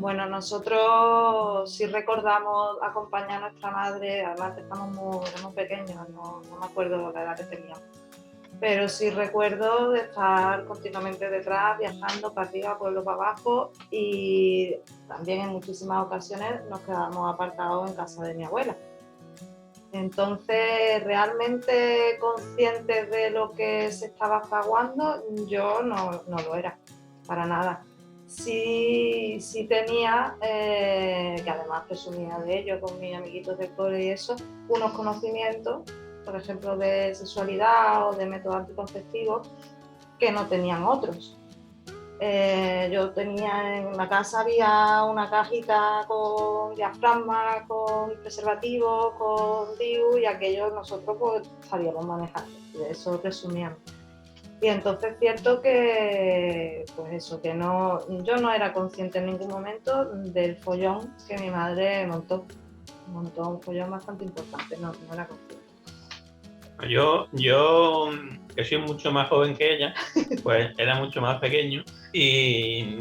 Bueno, nosotros sí recordamos acompañar a nuestra madre, además éramos pequeños, no me acuerdo la edad que teníamos, pero sí recuerdo de estar continuamente detrás, viajando para arriba, pueblo para abajo, y también en muchísimas ocasiones nos quedábamos apartados en casa de mi abuela. Entonces, realmente conscientes de lo que se estaba fraguando, yo no lo era, para nada. Sí tenía, que además presumía de ello con mis amiguitos del cole y eso, unos conocimientos, por ejemplo, de sexualidad o de métodos anticonceptivos que no tenían otros. Yo tenía en la casa, había una cajita con diafragma, con preservativos, con DIU, y aquello nosotros pues sabíamos manejar, de eso presumíamos. Y entonces es cierto que, pues eso, que yo no era consciente en ningún momento del follón que mi madre montó un follón bastante importante, no era consciente. Yo, que soy mucho más joven que ella, pues era mucho más pequeño y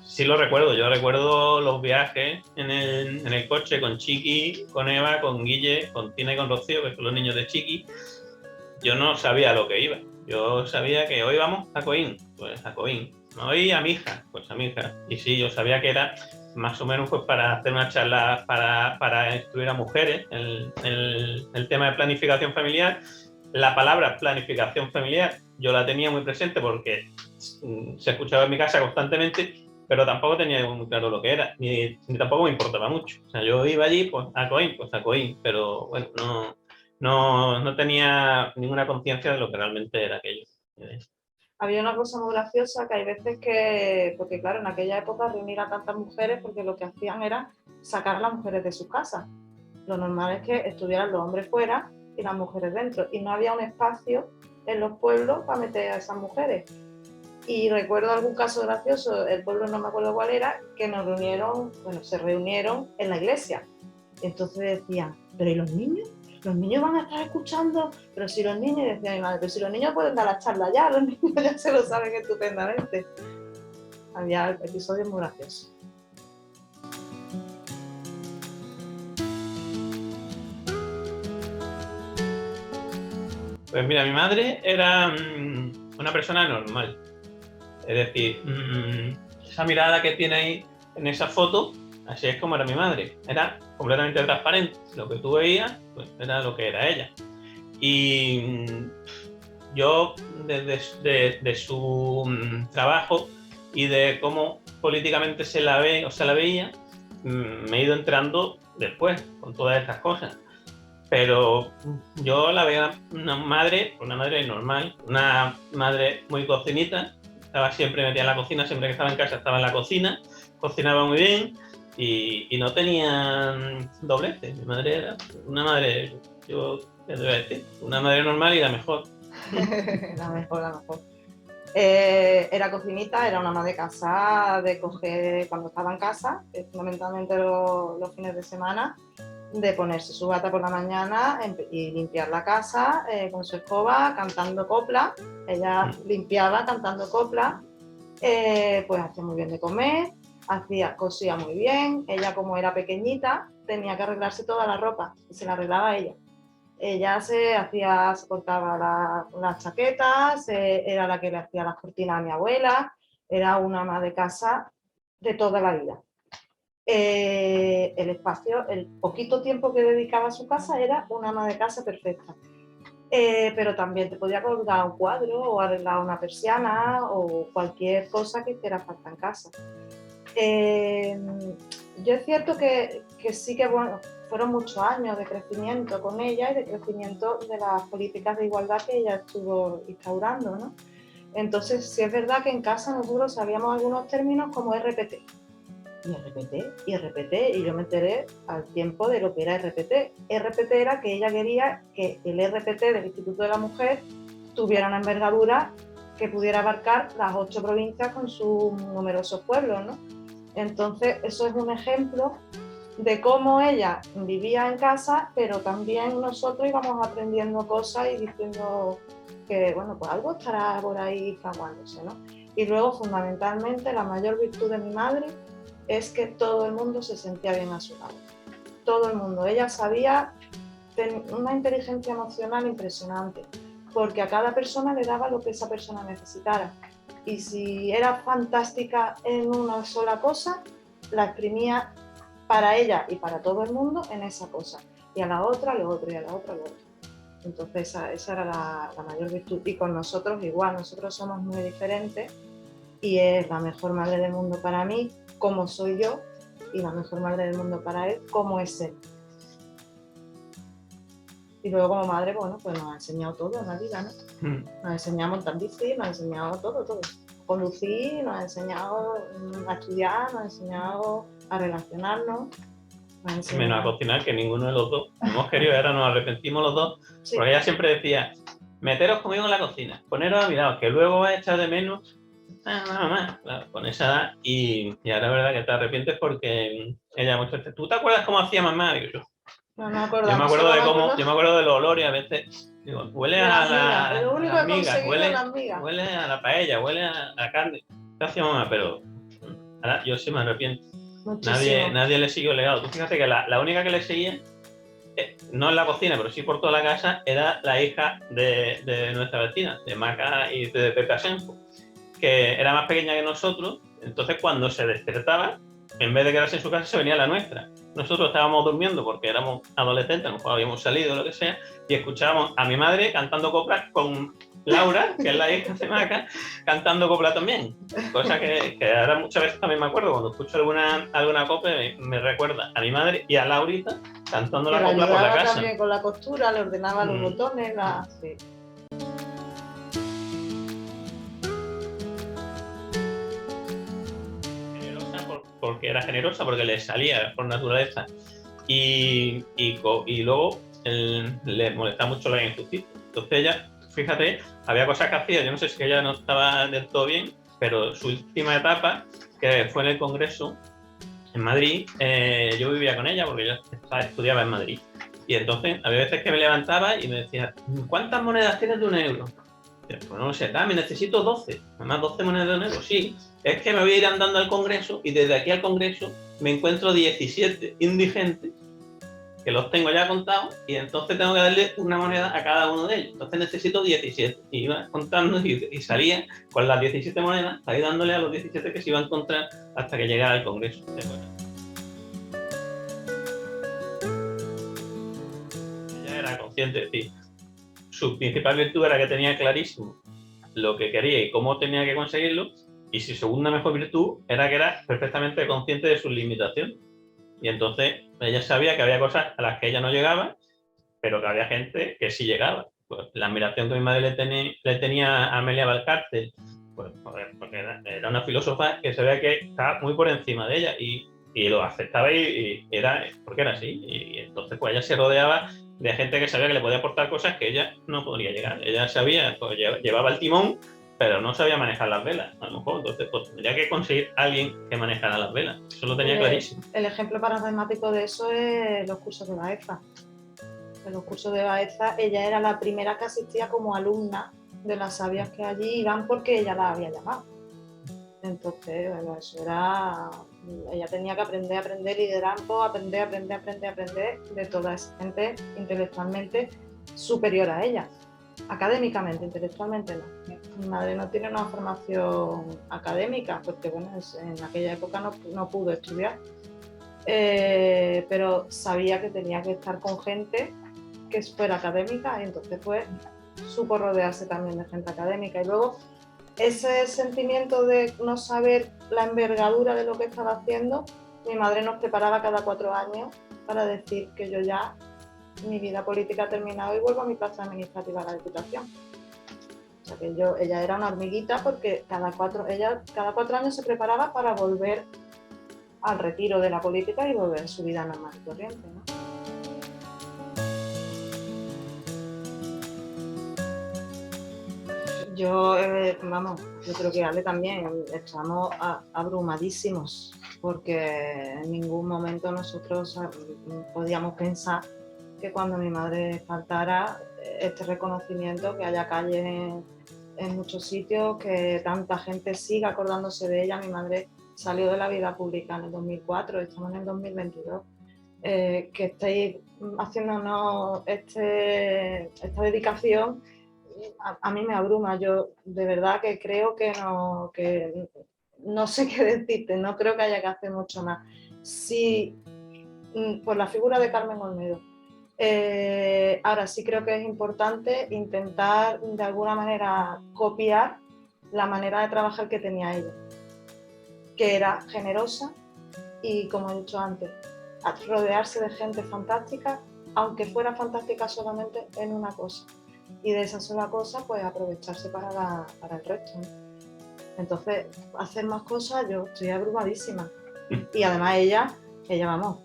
sí lo recuerdo. Yo recuerdo los viajes en el coche con Chiqui, con Eva, con Guille, con Tina y con Rocío, que son los niños de Chiqui. Yo no sabía lo que iba. Yo sabía que hoy vamos a Coín, pues a Coín. Hoy a Mija, pues a Mija. Y sí, yo sabía que era más o menos pues para hacer una charla para instruir a mujeres el tema de planificación familiar. La palabra planificación familiar yo la tenía muy presente porque se escuchaba en mi casa constantemente, pero tampoco tenía muy claro lo que era, ni tampoco me importaba mucho. O sea, yo iba allí pues a Coín, pero bueno, no tenía ninguna conciencia de lo que realmente era aquello. Había una cosa muy graciosa que hay veces porque claro, en aquella época reunir a tantas mujeres porque lo que hacían era sacar a las mujeres de sus casas. Lo normal es que estuvieran los hombres fuera y las mujeres dentro, y no había un espacio en los pueblos para meter a esas mujeres. Y recuerdo algún caso gracioso, el pueblo no me acuerdo cuál era, que se reunieron en la iglesia. Entonces decían, ¿pero y los niños? Los niños van a estar escuchando, pero si los niños, decía mi madre, pero si los niños pueden dar la charla ya, los niños ya se lo saben estupendamente. Había episodios muy graciosos. Pues mira, mi madre era una persona normal. Es decir, esa mirada que tiene ahí en esa foto, así es como era mi madre. Era completamente transparente. Lo que tú veías, pues era lo que era ella. Y yo, desde de su trabajo y de cómo políticamente se la ve o se la veía, me he ido entrando después con todas estas cosas. Pero yo la veía una madre normal, una madre muy cocinita, estaba siempre metida en la cocina, siempre que estaba en casa estaba en la cocina, cocinaba muy bien y no tenía doblete. Mi madre era una madre, yo qué te voy a decir, una madre normal y la mejor. La mejor. Era cocinita, era una ama de casa de coger cuando estaba en casa, fundamentalmente los fines de semana, de ponerse su bata por la mañana y limpiar la casa con su escoba, cantando copla. Ella limpiaba cantando copla, pues hacía muy bien de comer, cosía muy bien. Ella, como era pequeñita, tenía que arreglarse toda la ropa y se la arreglaba ella. Ella se cortaba las chaquetas, era la que le hacía las cortinas a mi abuela, era una ama de casa de toda la vida. El poquito tiempo que dedicaba a su casa era una ama de casa perfecta. Pero también te podía colgar un cuadro o arreglar una persiana o cualquier cosa que hiciera falta en casa. Yo es cierto que sí que fueron muchos años de crecimiento con ella y de crecimiento de las políticas de igualdad que ella estuvo instaurando, ¿no? Entonces, sí es verdad que en casa nosotros sabíamos algunos términos como RPT. Y yo me enteré al tiempo de lo que era RPT. RPT era que ella quería que el RPT del Instituto de la Mujer tuviera una envergadura que pudiera abarcar las 8 provincias con sus numerosos pueblos, ¿no? Entonces, eso es un ejemplo de cómo ella vivía en casa, pero también nosotros íbamos aprendiendo cosas y diciendo que, bueno, pues algo estará por ahí fraguándose, ¿no? Y luego, fundamentalmente, la mayor virtud de mi madre es que todo el mundo se sentía bien a su lado. Todo el mundo. Ella sabía, una inteligencia emocional impresionante, porque a cada persona le daba lo que esa persona necesitara. Y si era fantástica en una sola cosa, la exprimía para ella y para todo el mundo en esa cosa. Y a la otra, lo otro, y a la otra, lo otro. Entonces esa era la mayor virtud. Y con nosotros igual, nosotros somos muy diferentes y es la mejor madre del mundo para mí, como soy yo, y la mejor madre del mundo para él, como es él. Y luego como madre, bueno, pues nos ha enseñado todo en la vida, ¿no? Nos ha enseñado a montar bici, nos ha enseñado todo. Conducir, nos ha enseñado a estudiar, nos ha enseñado a relacionarnos. Menos a cocinar, que ninguno de los dos hemos querido, ahora nos arrepentimos los dos, sí. Porque ella siempre decía, meteros conmigo en la cocina, poneros a mi lado, que luego vais a echar de menos, mamá, con esa edad, y ahora es verdad que te arrepientes porque ella muchas veces, ¿tú te acuerdas cómo hacía mamá? Digo yo. No me acuerdo. Yo me acuerdo de cómo, yo me acuerdo de los olores, a veces digo, huele a las migas, huele a la paella, huele a la carne. ¿Qué hacía mamá? Pero ahora yo sí me arrepiento. Nadie le siguió el legado. Tú fíjate que la única que le seguía, no en la cocina, pero sí por toda la casa, era la hija de nuestra vecina, de Maca y de Pepe Asenjo, que era más pequeña que nosotros. Entonces cuando se despertaba, en vez de quedarse en su casa, se venía a la nuestra. Nosotros estábamos durmiendo porque éramos adolescentes, a lo mejor habíamos salido o lo que sea, y escuchábamos a mi madre cantando coplas con Laura, que es la hija de Maca, cantando copla también. Cosa que ahora muchas veces también me acuerdo, cuando escucho alguna copla, me recuerda a mi madre y a Laurita cantando la copla por la casa. También con la costura, le ordenaba los botones, sí. Porque era generosa, porque le salía por naturaleza, y luego le molestaba mucho la injusticia. Entonces ella, fíjate, había cosas que hacía, yo no sé si ella no estaba del todo bien, pero su última etapa, que fue en el Congreso en Madrid, yo vivía con ella porque yo estudiaba en Madrid, y entonces había veces que me levantaba y me decía, ¿cuántas monedas tienes de 1 euro? Pues no lo sé, me necesito 12, además 12 monedas de 1 euro, sí, es que me voy a ir andando al Congreso y desde aquí al Congreso me encuentro 17 indigentes que los tengo ya contados y entonces tengo que darle una moneda a cada uno de ellos, entonces necesito 17, y iba contando y salía con las 17 monedas, salía dándole a los 17 que se iba a encontrar hasta que llegara al Congreso. Ella era consciente, es decir, su principal virtud era que tenía clarísimo lo que quería y cómo tenía que conseguirlo, y su segunda mejor virtud era que era perfectamente consciente de sus limitaciones. Y entonces ella sabía que había cosas a las que ella no llegaba, pero que había gente que sí llegaba. Pues la admiración que mi madre le tenía a Amelia Valcárcel, pues, porque era una filósofa que sabía que estaba muy por encima de ella y lo aceptaba y era porque era así. Y entonces pues ella se rodeaba de gente que sabía que le podía aportar cosas que ella no podría llegar. Ella sabía, pues llevaba el timón, pero no sabía manejar las velas, a lo mejor. Entonces pues tendría que conseguir a alguien que manejara las velas. Eso lo tenía clarísimo. El ejemplo paradigmático de eso es los cursos de Baeza. En los cursos de Baeza ella era la primera que asistía como alumna de las sabias que allí iban porque ella la había llamado. Entonces, bueno, eso era... Ella tenía que aprender liderazgo, aprender de toda esa gente intelectualmente superior a ella. Académicamente, intelectualmente no. Mi madre no tiene una formación académica porque, bueno, en aquella época no pudo estudiar. Pero sabía que tenía que estar con gente que fuera académica y entonces pues supo rodearse también de gente académica. Y luego ese sentimiento de no saber la envergadura de lo que estaba haciendo, mi madre nos preparaba cada 4 años para decir que yo ya, mi vida política ha terminado y vuelvo a mi plaza administrativa de la Diputación. O sea que ella era una hormiguita porque cada 4 años se preparaba para volver al retiro de la política y volver a su vida normal y corriente, ¿no? Yo creo que Ale también, estamos abrumadísimos porque en ningún momento nosotros podíamos pensar que cuando mi madre faltara, este reconocimiento, que haya calles en muchos sitios, que tanta gente siga acordándose de ella. Mi madre salió de la vida pública en el 2004, estamos en el 2022, que estéis haciéndonos esta dedicación, a mí me abruma. Yo de verdad que creo que no sé qué decirte, no creo que haya que hacer mucho más. Sí, por la figura de Carmen Olmedo. Ahora sí creo que es importante intentar de alguna manera copiar la manera de trabajar que tenía ella, que era generosa y, como he dicho antes, rodearse de gente fantástica, aunque fuera fantástica solamente en una cosa, y de esa sola cosa pues aprovecharse para el resto, ¿no? Entonces, hacer más cosas, yo estoy abrumadísima. Y además ella vamos,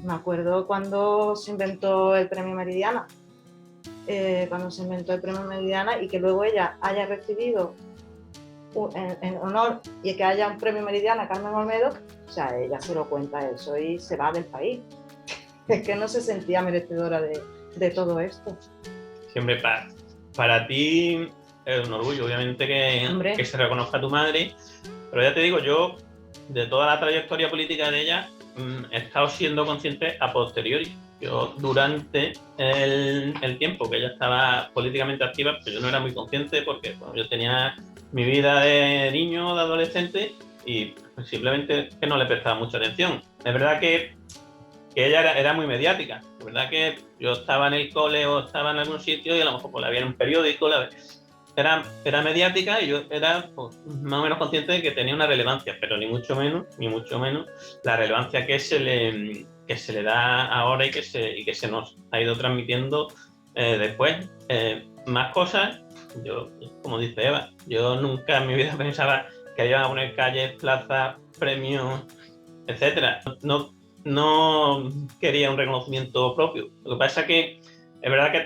me acuerdo cuando se inventó el premio Meridiana, y que luego ella haya recibido en honor y que haya un premio Meridiana a Carmen Olmedo, o sea, ella se lo cuenta eso y se va del país. Es que no se sentía merecedora de todo esto. Siempre para ti es un orgullo, obviamente, que se reconozca a tu madre, pero ya te digo, yo, de toda la trayectoria política de ella, he estado siendo consciente a posteriori. Yo, durante el tiempo que ella estaba políticamente activa, pues yo no era muy consciente porque yo tenía mi vida de niño, de adolescente, y simplemente que no le prestaba mucha atención. Es verdad que ella era muy mediática. Es verdad que yo estaba en el cole o estaba en algún sitio y a lo mejor pues, la vi en un periódico, era mediática y yo era pues, más o menos consciente de que tenía una relevancia, pero ni mucho menos la relevancia que se le da ahora y que se nos ha ido transmitiendo después. Más cosas, yo, como dice Eva, yo nunca en mi vida pensaba que iban a poner calles, plazas, premios, etcétera. No quería un reconocimiento propio. Lo que pasa es que es verdad que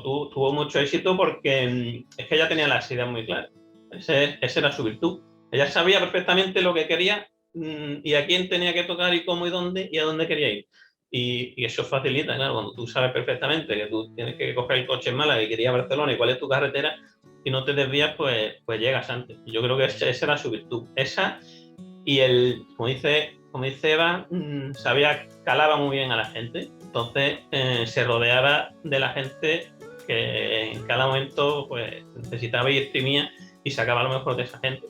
tuvo mucho éxito porque es que ella tenía las ideas muy claras. Esa era su virtud. Ella sabía perfectamente lo que quería y a quién tenía que tocar y cómo y dónde y a dónde quería ir. Y eso facilita, claro, cuando tú sabes perfectamente que tú tienes que coger el coche en Málaga y querías a Barcelona y cuál es tu carretera y no te desvías, pues llegas antes. Y yo creo que esa era su virtud. Esa y como dice Eva, calaba muy bien a la gente. Entonces se rodeaba de la gente que en cada momento pues necesitaba y exprimía y sacaba lo mejor de esa gente.